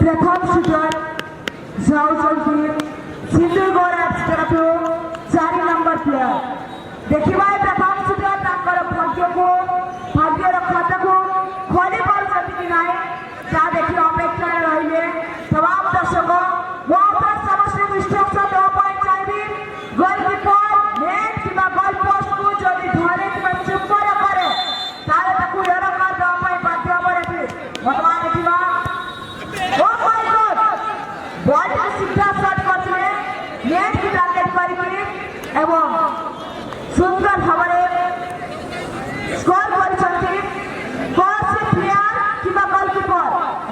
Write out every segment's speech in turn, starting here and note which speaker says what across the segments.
Speaker 1: प्रथम शूटर जाऊँगी सिंधुगढ़ एप्स तरफ 4 नंबर प्लेयर देखिए प्रथम शूटर ताकर भाग्यर खाता को खोली पार्टी कि ना ता देखिए अपेक्षा रही तमाम दर्शक वो समस्त इंस्ट्रक्शन देवाई चाहिए गोलकीपर नेट कि गोल पोस्ट को जदि धरे कि चुप करे ताले ताकू येलो कार्ड देवाई बाध्य पड़े वर्तमान देखिबा ओ माय गॉड बॉल को सीधा शॉट करछे नेट की टारगेट करी एवं सुंदर भाବରେ स्कोर କରିଛନ୍ତି କୌଣସି ପ୍ଲେୟାର କିମ୍ବା ଗୋଲକିପର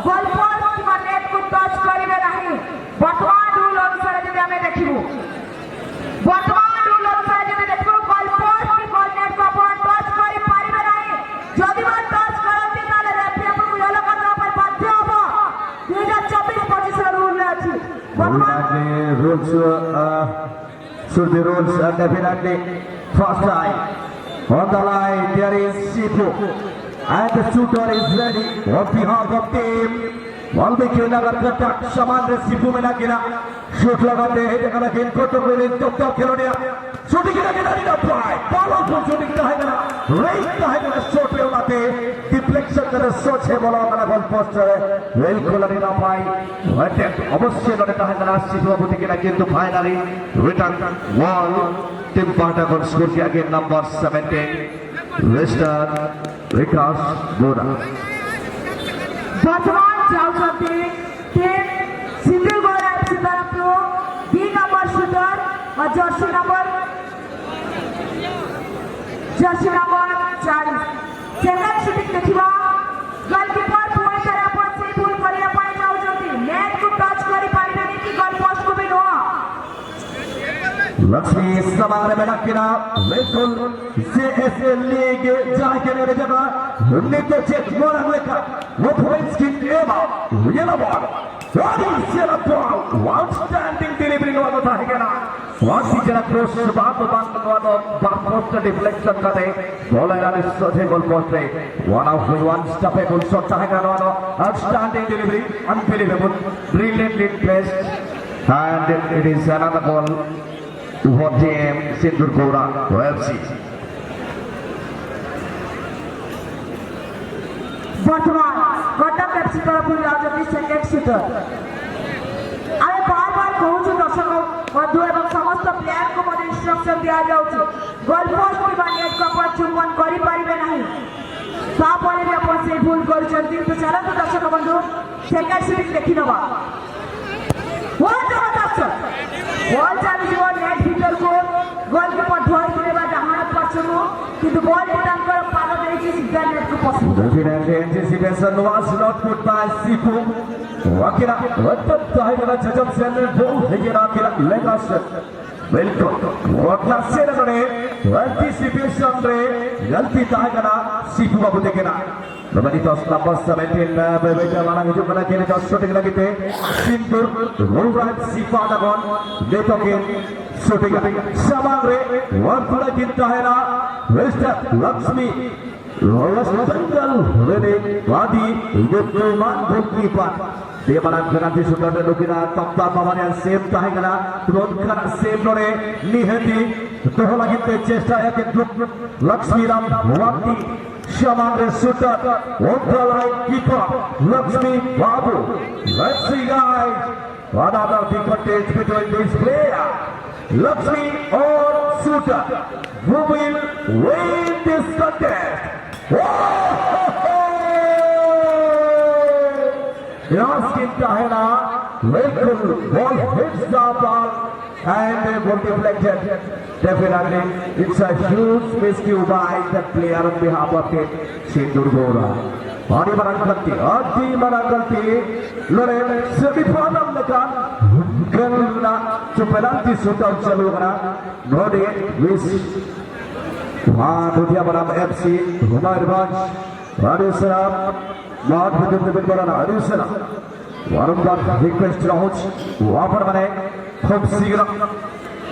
Speaker 1: ଗୋଲ ପୋଷ୍ଟ କିମ୍ବା ନେଟକୁ ଟଚ୍ କରିବେ ନାହିଁ। ବର୍ତ୍ତମାନ ରୁଲ୍ ଅନୁସାରେ ଯଦି ଆମେ ଦେଖିବୁ ଗୋଲ ପୋଷ୍ଟ କି ଗୋଲ ନେଟକୁ ଆପଣ ଟଚ୍ କରିପାରିବେ ନାହିଁ। ଯଦି ବା ଟଚ୍ କରନ୍ତି ତାହେଲେ ରେଫରି ଆପଣଙ୍କୁ ୟେଲୋ କାର୍ଡ ଦେବା ପାଇଁ ବାଧ୍ୟ ହେବ। 2024-25 ରୁଲ୍ରେ ଅଛି।
Speaker 2: Should the rules definitely first time on the line there is Sifu and the shooter is ready on behalf of team ball में खेलना करता समान रे Sifu में ना गिरा शूट लगाते हैं जगह गेंद को तो कोई तो खिलाड़ी शूटिंग गिरा ना पाए बॉल को शूटिंग का है ना रेट का है ना शॉट ले उड़ाते डिफ्लेक्शन करे सोच है बॉल वाला गोल पोस्ट है वेल खिलाड़ी ना पाए अटैक अवश्य लड़ता है ना Sifu अबू तक ना किंतु finally return ball team partner score किया गेम नंबर 17 वेस्टर्न विकास बोरा
Speaker 1: वर्तमान जाऊँगी टीम सिंधुगढ़ एप्स तरफ 2 नंबर शूटर और जर्सी नंबर 40 सेकंड शूटिंग देखिबा गोलकीपर पुणी करे अपन से भूल करिया पाए जाऊँगी नेट को टच करी पारिबेनी कि गोल पोस्ट को भी नुआ
Speaker 2: लक्ष्मी समाग्र में नक्कीना बिल्कुल CSA लीग जाके मेरे जगह नित्य चेक मोरा लेकर वो पॉइंट्स की एवा yellow ball yellow ball outstanding delivery वाला था है ना वासी जरा क्रॉस बात वाला पोस्ट डिफ्लेक्शन करते बॉलर आने सोचे गोल पोस्ट रे वन स्टॉपेबल शॉट है ना वाला outstanding delivery unbelievable brilliantly placed and it is another ball for team Sindhurgora FC.
Speaker 1: वर्तमान कटक एफसी तरफ जाऊँगी सेकेंड शूटर आम बार बार कहूँ दर्शक बंधु एवं समस्त प्लेयर को इंस्ट्रक्शन दि जाऊँगी गोल पोस्ट कि नेट को आप चुंबन करें ना तापर भी आप भूल कर चलते दर्शक बंधु सेकेंड शूटिंग देखी नवा बॉल जबरदस्त बॉल चली नेट भीतर को गोलकीपर धरी डाहाण पछनु किंतु बॉल तांकर पाद देछि सीधा नेट को पसंद
Speaker 2: Definitely anticipation was not put by Sifu. Wakira वत्त Tahira जजब से ने बॉल हेगेरा किला लेगास बिल्कुल वक्ला से ने anticipation रे गलती Tahira Sifu Babu देखेना Nomor 17 berbeda mana itu pada kini dah shooting lagi te Sindur Rohrat Sifa dagon Detokin shooting Samangre Wartula kita hera Wester Lakshmi Rolas Tenggal Rene Wadi Gutman goalkeeper dia mana nanti sudah ada lukina top paman yang same tahe kana turun kana same lore nihati toh lagi te chesta ya ke Lakshmi Ram Wati Shamangre shooter on the line keeper Lakshmi Babu. Let's see guys what are the contest between this player Lakshmi or shooter who will win this contest. Yaskin Tahena Michael ball hits the ball and got deflected. Definitely it's a huge miscue by the player on behalf of the Sindhurgora. Adi Marangkalti Lore semifinal leka Galna penalty shootout chalu kara Nodi wish Dutia Baram FC Humayr Adi Saram Not within the Bilbara Adi Saram Warumbar request Rahuj Wapar Mane Khub Sigra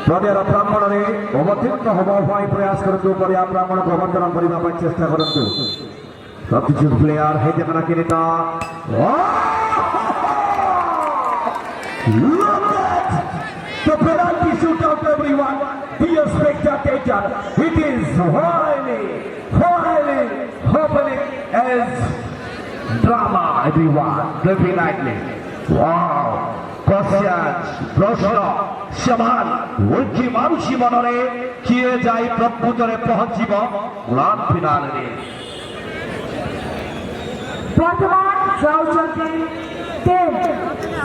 Speaker 2: Pradera Brahmanare Ovatinna Hova Vai Prayas Karantu Parya Brahmana Bhavantaram Parima Pai Chesta Karantu Substitute player Hejakana Kinita Look at the penalty shootout, everyone. Dear spectator, it is highly happening as drama, everyone. Definitely. Wow. Questions, প্রশ্ন, সমান, উল্কি মানুষই মনরে কিয়ে যাই প্রভুতরে পৌঁছিব grand finale.
Speaker 1: বর্তমান চলছে team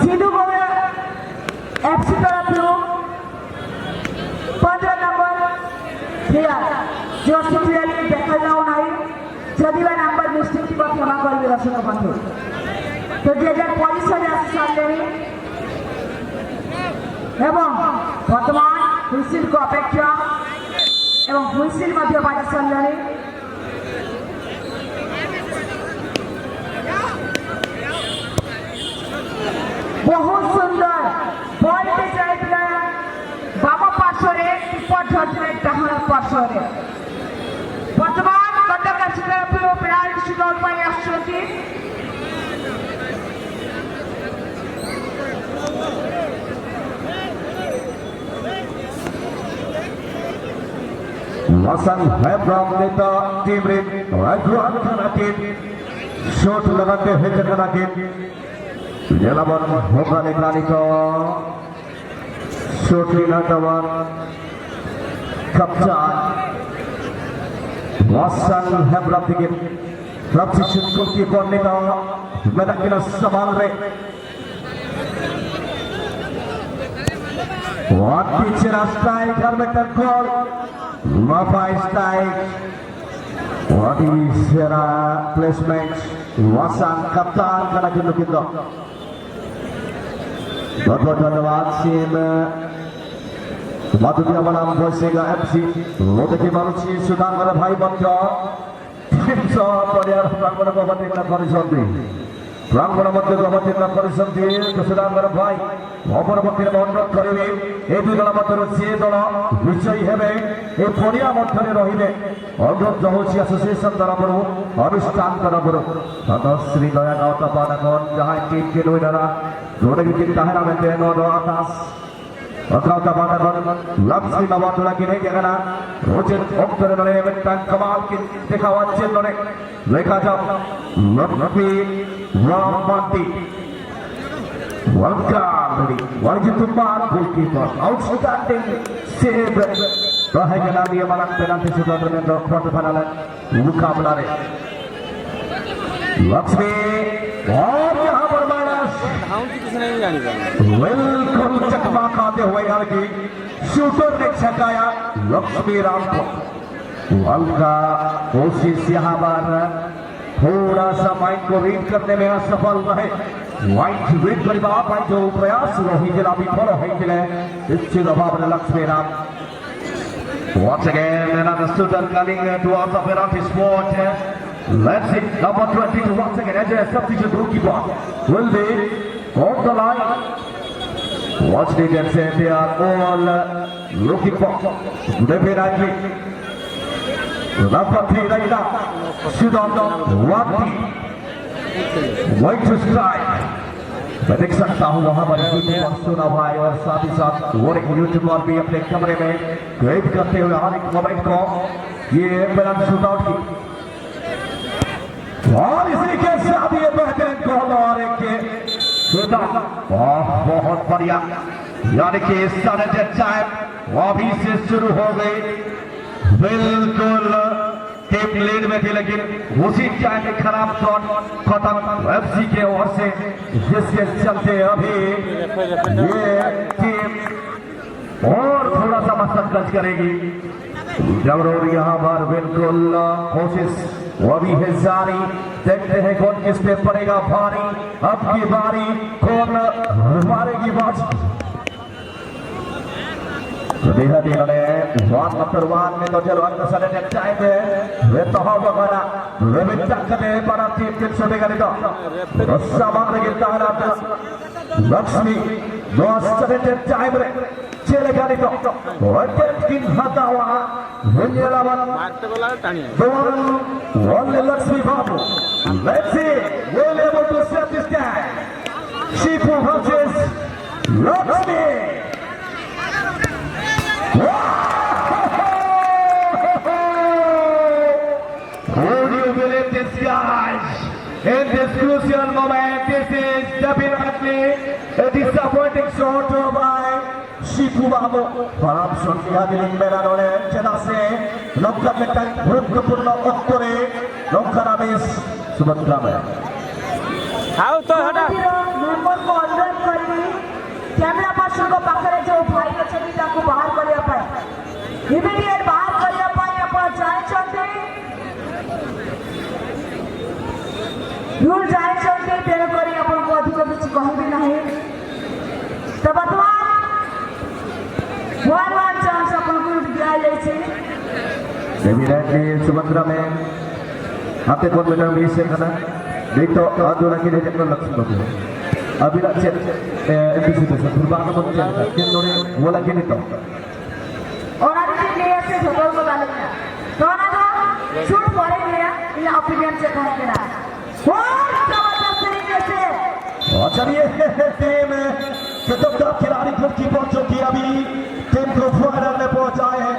Speaker 1: Sindhugarh FC তরফରୁ 15 number player ଯୋଉ ଦେଖାଯାଉ ନାହିଁ ଯଦି ବା ନମ୍ବର ମିଷ୍ଟେକ୍ ଥିବ କ୍ଷମା କରିବେ ଦର୍ଶକ ବନ୍ଧୁ। ତ ଯେ ପରିସରରେ ଆସି ସାରିଲେଣି ଏବଂ ବର୍ତ୍ତମାନ ହୁଇସିଲକୁ ଅପେକ୍ଷା ଏବଂ ହୁଇସିଲ ମଧ୍ୟ ବାଜି ସାରିଲେଣି। ବହୁତ ସୁନ୍ଦର ବଲଟେ ଯାଇଥିଲା ବାମ ପାର୍ଶ୍ୱରେ କିପର ଧରିଥିଲେ ଡାହାଣ ପାର୍ଶ୍ୱରେ। ବର୍ତ୍ତମାନ କଟକ ଏଫସି ତରଫରୁ ପେନାଲ୍ଟି ସୁଟ୍ ପାଇଁ ଆସୁଛନ୍ତି।
Speaker 2: Hasan Hebram नेता टीम रे राजवान कनाके शॉट लगाते हैं कनाके जलावन होगा निगरानी का शॉट लेना तवार कप्तान Hasan Hebram থেকে ट्रांजिशन को की करने का मैदान के सवाल रे What teacher strike Harmeter call Mapa strike What is placement Hasan kaptan karena gitu kita बहुत धन्यवाद सीएम माधुरी नाम बसेगा एफसी वो देखिए मानुषी सुधांगर भाई बच्चा टीम सह परिवार प्रांगण अवतीर्ण करिसंती प्रांगण मध्य अवतीर्ण करिसंती सुधांगर भाई अपरपक्षे अनुरोध करेंगे ए दुई दल मध्य सी दल विजयी हेबे ए पड़िया मध्य रहिबे अनुरोध होछि एसोसिएशन तरफरु अनुष्ठान तरफरु श्री दया गौतम जहां टीम के दुईरा जोड़े विकेट ताहरा में नोडो आकाश अकाउंटा बाटा लक्ष्मी नवातुला की नहीं जगना रोजर ऑक्टर ने मिट्टन कमाल की दिखावा चेन ने देखा जाओ लक्ष्मी रामपाती वल्कारी वाजितुमान गोलकीपर आउटस्टैंडिंग सेव रहेगा दिए माला पेनल्टी शूटआउट में क्वार्टर फाइनल मुकाबला रे लक्ष्मी और यहां पर वेलकम चकमा खाते हुए यार की शूटर ने छकाया लक्ष्मी राम को हल्का कोशिश यहाँ पर थोड़ा सा माइंड को रीड करने में असफल रहे वाइट रीड करवा पाए जो प्रयास रही जिला विफल होइले निश्चित अभाव Lakshmi Ram once again another shooter coming towards the penalty spot. Let's see number 22 once again as a substitute goalkeeper will be on the line. Watch the game set, they are all looking for definitely number 3 right now Sudan Wati wait to strike मैं देख सकता हूँ वहाँ पर YouTuber सुना भाई और साथ ही साथ वो एक यूट्यूबर भी अपने कमरे में कैद करते हुए हर एक मोमेंट को ये पेनल्टी शूटआउट की और इसी के साथ ये बेहतरीन कॉल और एक बहुत बढ़िया यानी कि साढ़े टाइम अभी से शुरू हो गई बिल्कुल टीम लीड में थी लेकिन उसी टाइम में खराब शॉट खत्म एफसी के ओर से जिसके चलते अभी ये टीम और थोड़ा सा मशक्कत करेगी जरूर यहाँ पर बिल्कुल कोशिश वो भी है जारी देखते हैं कौन किस पे पड़ेगा भारी अब की बारी कौन मारेगी बात Lihat di mana Wan Materwan itu jalan ke sana dan cairnya Wetoh bagaimana Meminta kepada para tim sebagai itu bersama lagi tahanan Lakshmi Dua sana dan cairnya Cilekan itu Wajarkin hatawa Menyelamat Oleh Lakshmi Babu Let's see Will able to set this guy Shifu versus Lakshmi. Would you believe this, guys? In this crucial moment, this is definitely a disappointing shot by Shiku Babu. Parab Shuntiya Diling Meranone, Chenase, Lokka Metan, Rukapurna Oktore, Lokka Ramesh, Subhadrame.
Speaker 3: आओ तो हटा
Speaker 1: मेंबरको अनुरोध करी camera person को पाखरे जो भाई अछंती ताको बाहर करिया पाए इमीडिएट बाहर करिया पाए आपण जायछन्ते रूल जायछन्ते तेरे करी आपण को अधिक किछ कहबी नाही तो वर्तमान वन चांस आपण को दिया जाय छै
Speaker 2: Definitely Subhadrame. Happy Convenor Mission Kana. Dito ado lagi dia nak langsung bagus. Abila cek episode sebelum apa pun cek. Kita nore bola gini tu.
Speaker 1: और आगे के प्लेयर से झगड़ को डालेंगे तो ना तो शूट पड़ेंगे इन ओपिनियन से कहेंगे ना और जबरदस्त तरीके से
Speaker 2: और चलिए टीम खिलाड़ी गोलकीपर जो कि अभी टीम को फाइनल में पहुंचाए हैं